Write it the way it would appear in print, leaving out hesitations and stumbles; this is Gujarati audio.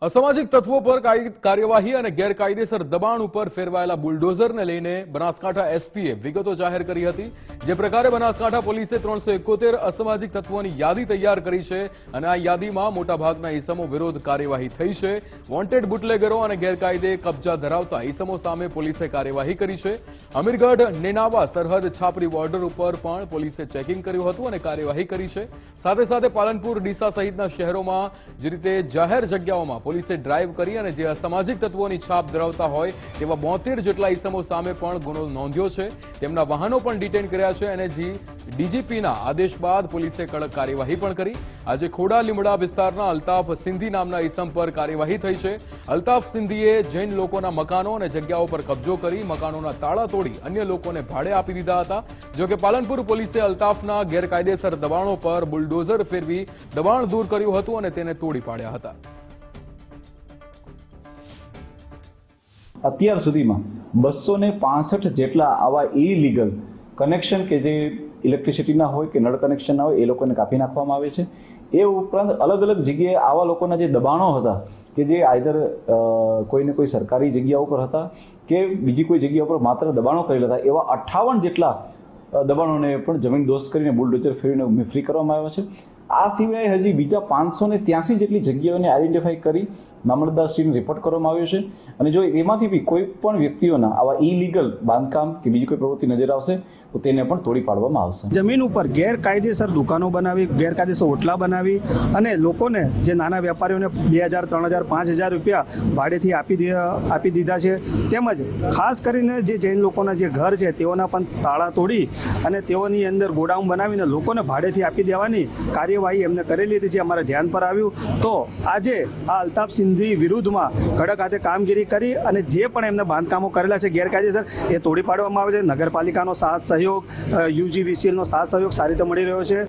અસામાજિક તત્વો પર કાર્યવાહી અને ગેરકાયદેસર દબાણ ઉપર ફેરવાયેલા બુલડોઝરને લઈને બનાસકાંઠા એસપીએ વિગતો જાહેર કરી હતી। જે પ્રકારે બનાસકાંઠા પોલીસે 371 અસામાજિક તત્વોની યાદી તૈયાર કરી છે અને આ યાદીમાં મોટાભાગના ઇસમો વિરુદ્ધ કાર્યવાહી થઈ છે। વોન્ટેડ બુટલેગરો અને ગેરકાયદે કબજા ધરાવતા ઇસમો સામે પોલીસે કાર્યવાહી કરી છે। અમીરગઢ નેનાવા સરહદ છાપરી બોર્ડર ઉપર પણ પોલીસે ચેકિંગ કર્યું હતું અને કાર્યવાહી કરી છે। સાથે સાથે પાલનપુર ડીસા સહિતના શહેરોમાં જે રીતે જાહેર જગ્યાઓમાં પોલીસે ડ્રાઈવ કરી અને જે અસામાજિક તત્વોની છાપ ધરાવતા હોય તેવા 72 જેટલા ઇસમો સામે પણ ગુનો નોંધ્યો છે। તેમના વાહનો પણ ડિટેન કર્યા છે અને ડીજીપીના આદેશ બાદ પોલીસે કડક કાર્યવાહી પણ કરી। આજે ખોડા લીમડા વિસ્તારના અલ્તાફ સિંધી નામના ઇસમ પર કાર્યવાહી થઈ છે। અલ્તાફ સિંધીએ જૈન લોકોના મકાનો અને જગ્યાઓ પર કબજો કરી મકાનોના તાળા તોડી અન્ય લોકોને ભાડે આપી દીધા હતા। જો કે પાલનપુર પોલીસે અલ્તાફના ગેરકાયદેસર દબાણો પર બુલડોઝર ફેરવી દબાણ દૂર કર્યું હતું અને તેને તોડી પાડ્યા હતા। અત્યાર સુધીમાં 265 જેટલા આવા ઇલીગલ કનેક્શન કે જે ઇલેક્ટ્રિસિટીના હોય કે નળ કનેક્શનના હોય એ લોકોને કાપી નાખવામાં આવે છે। એ ઉપરાંત અલગ અલગ જગ્યાએ આવા લોકોના જે દબાણો હતા કે જે આઈધર કોઈને કોઈ સરકારી જગ્યા ઉપર હતા કે બીજી કોઈ જગ્યા ઉપર માત્ર દબાણો કરેલા હતા એવા 58 જેટલા દબાણોને પણ જમીન દોસ્ત કરીને બુલડોઝર ફેરવીને ફ્રી કરવામાં આવ્યા છે। આ સિવાય હજી બીજા 583 જેટલી જગ્યાઓને આઈડેન્ટિફાઈ કરી મામલતદારશ્રીને રિપોર્ટ કરવામાં આવ્યો છે અને જો એમાંથી બી કોઈ પણ વ્યક્તિઓના આવા ઇલીગલ બાંધકામ કે બીજી કોઈ પ્રવૃત્તિ નજર આવશે તો તેને પણ તોડી પાડવામાં આવશે। જમીન ઉપર ગેરકાયદેસર દુકાનો બનાવી, ગેરકાયદેસર ઓટલા બનાવી અને લોકોને જે નાના વેપારીઓને 2000, 3000, 5000 રૂપિયા ભાડેથી આપી દીધા છે। તેમજ ખાસ કરીને જે જૈન લોકોના જે ઘર છે તેઓના પણ તાળા તોડી અને તેઓની અંદર ગોડાઉન બનાવીને લોકોને ભાડેથી આપી દેવાની કાર્યવાહી એમને કરેલી હતી, જે અમારા ધ્યાન પર આવ્યું। તો આજે આ અલ્તાફ સિંધી વિરુદ્ધમાં કડક હાથે કામગીરી કરી અને જે પણ એમને બાંધકામો કરેલા છે ગેરકાયદેસર એ તોડી પાડવામાં આવે છે। નગરપાલિકાનો સાથ સહયોગ, UGVCLનો સાથ સહયોગ સારી રીતે મળી રહ્યો છે।